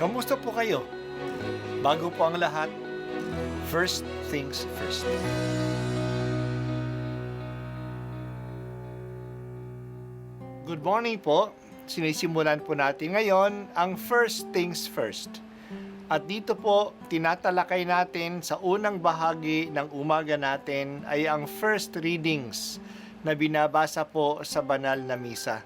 Kamusta po kayo? Bago po ang lahat, first things first. Good morning po. Sinisimulan po natin ngayon ang first things first. At dito po, tinatalakay natin sa unang bahagi ng umaga natin ay ang first readings na binabasa po sa banal na misa.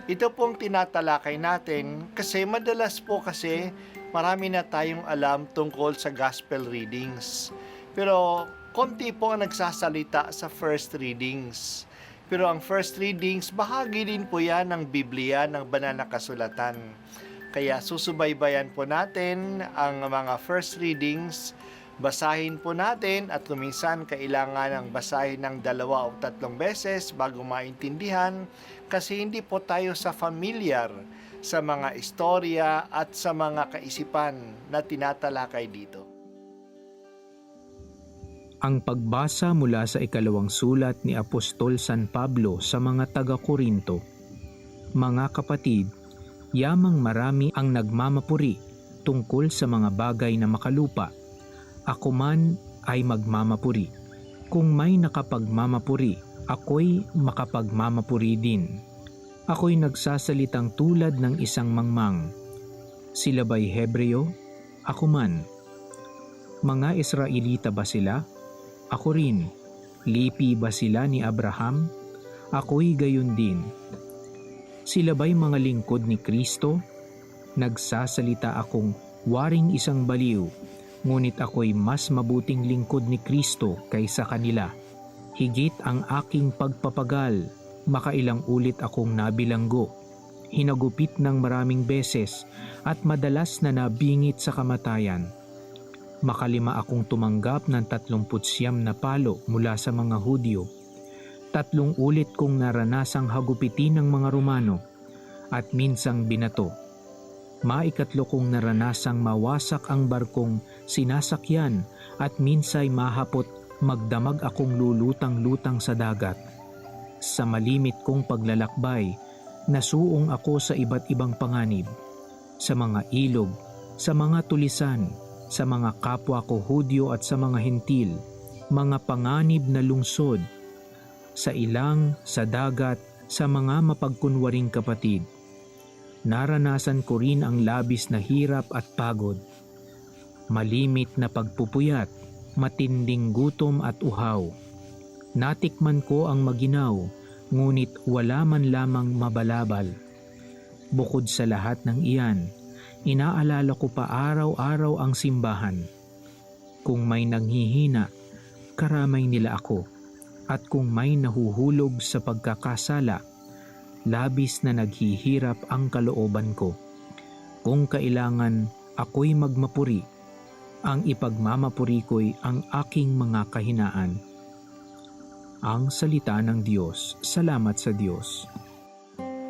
Ito pong tinatalakay natin kasi madalas po kasi marami na tayong alam tungkol sa gospel readings. Pero konti po ang nagsasalita sa first readings. Pero ang first readings, bahagi din po yan ng Biblia, ng banal na kasulatan. Kaya susubaybayan po natin ang mga first readings, basahin po natin at kuminsan kailangan ng basahin ng 2 o 3 beses bago maintindihan kasi hindi po tayo sa familiar sa mga istorya at sa mga kaisipan na tinatalakay dito. Ang pagbasa mula sa ikalawang sulat ni Apostol San Pablo sa mga taga-Korinto. Mga kapatid, yamang marami ang nagmamapuri tungkol sa mga bagay na makalupa. Ako man ay magmamapuri. Kung may nakapagmamapuri, ako'y makapagmamapuri din. Ako'y nagsasalitang tulad ng isang mangmang. Sila ba'y Hebreo? Ako man. Mga Israelita ba sila? Ako rin. Lipi ba sila ni Abraham? Ako'y gayon din. Sila ba'y mga lingkod ni Kristo? Nagsasalita akong waring isang baliw, ngunit ako'y mas mabuting lingkod ni Kristo kaysa kanila. Higit ang aking pagpapagal, makailang ulit akong nabilanggo, hinagupit ng maraming beses at madalas na nabingit sa kamatayan. Makalima akong tumanggap ng 39 na palo mula sa mga Hudyo. 3 ulit kong naranasang hagupitin ng mga Romano at minsang binato. Maikatlo kong naranasang mawasak ang barkong sinasakyan at minsay mahapot magdamag akong lulutang-lutang sa dagat. Sa malimit kong paglalakbay, nasuong ako sa iba't ibang panganib, sa mga ilog, sa mga tulisan, sa mga kapwa ko Hudyo at sa mga Hentil, mga panganib na lungsod, sa ilang, sa dagat, sa mga mapagkunwaring kapatid. Naranasan ko rin ang labis na hirap at pagod, malimit na pagpupuyat, matinding gutom at uhaw. Natikman ko ang maginaw, ngunit wala man lamang mabalabal. Bukod sa lahat ng iyan, inaalala ko pa araw-araw ang simbahan. Kung may nanghihina, karamay nila ako. At kung may nahuhulog sa pagkakasala, labis na naghihirap ang kalooban ko. Kung kailangan ako'y magmapuri, ang ipagmamapuri ko'y ang aking mga kahinaan. Ang salita ng Diyos. Salamat sa Diyos.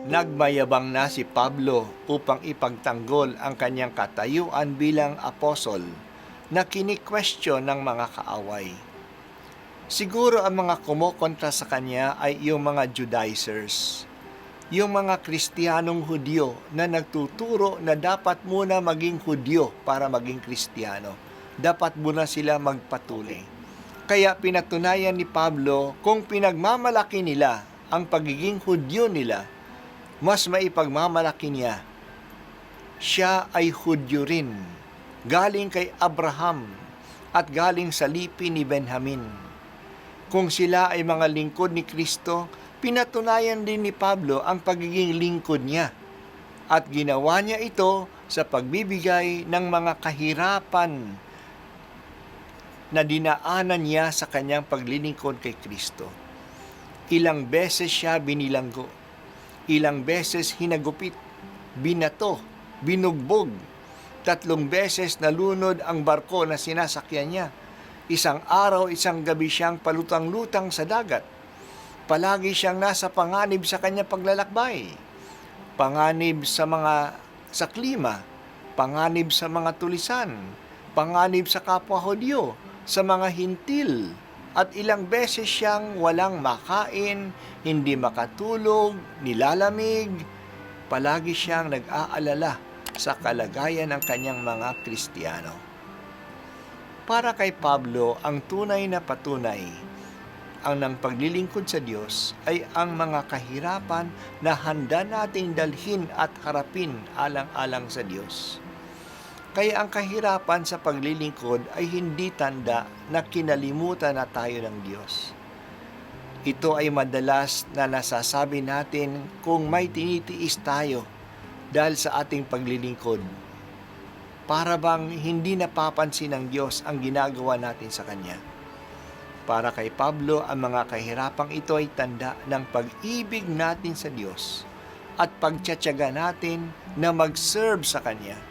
Nagmayabang na si Pablo upang ipagtanggol ang kanyang katayuan bilang apostol na kini-question ng mga kaaway. Siguro ang mga kumokontra sa kanya ay yung mga Judaizers, yung mga Kristiyanong Hudyo na nagtuturo na dapat muna maging Hudyo para maging Kristiyano. Dapat muna sila magpatuloy. Kaya pinatunayan ni Pablo kung pinagmamalaki nila ang pagiging Hudyo nila, mas maipagmamalaki niya. Siya ay Hudyo rin, galing kay Abraham at galing sa lipi ni Benjamin. Kung sila ay mga lingkod ni Kristo, pinatunayan din ni Pablo ang pagiging lingkod niya. At ginawa niya ito sa pagbibigay ng mga kahirapan na dinaanan niya sa kanyang paglilingkod kay Kristo. Ilang beses siya binilanggo, ilang beses hinagupit, binato, binugbog, 3 beses nalunod ang barko na sinasakyan niya. Isang araw, isang gabi siyang palutang-lutang sa dagat. Palagi siyang nasa panganib sa kanyang paglalakbay. Panganib sa klima, panganib sa mga tulisan, panganib sa kapwa Hudyo, sa mga hintil, at ilang beses siyang walang makain, hindi makatulog, nilalamig. Palagi siyang nag-aalala sa kalagayan ng kanyang mga Kristiyano. Para kay Pablo, ang tunay na patunay ang ng paglilingkod sa Diyos ay ang mga kahirapan na handa nating dalhin at harapin alang-alang sa Diyos. Kaya ang kahirapan sa paglilingkod ay hindi tanda na kinalimutan na tayo ng Diyos. Ito ay madalas na nasasabi natin kung may tinitiis tayo dahil sa ating paglilingkod. Para bang hindi napapansin ng Diyos ang ginagawa natin sa Kanya. Para kay Pablo, ang mga kahirapang ito ay tanda ng pag-ibig natin sa Diyos at pagtiyatsaga natin na mag-serve sa Kanya.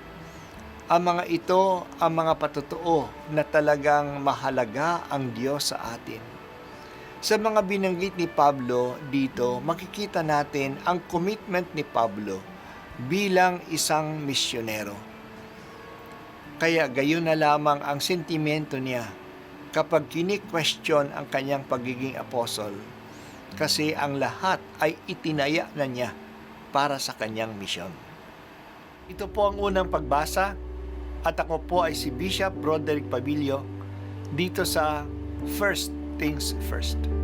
Ang mga ito ang mga patotoo na talagang mahalaga ang Diyos sa atin. Sa mga binanggit ni Pablo dito, makikita natin ang commitment ni Pablo bilang isang misyonero. Kaya gayon na lamang ang sentimento niya kapag kini-question ang kanyang pagiging apostol, kasi ang lahat ay itinaya na niya para sa kanyang misyon. Ito po ang unang pagbasa at ako po ay si Bishop Broderick Pabilio dito sa First Things First.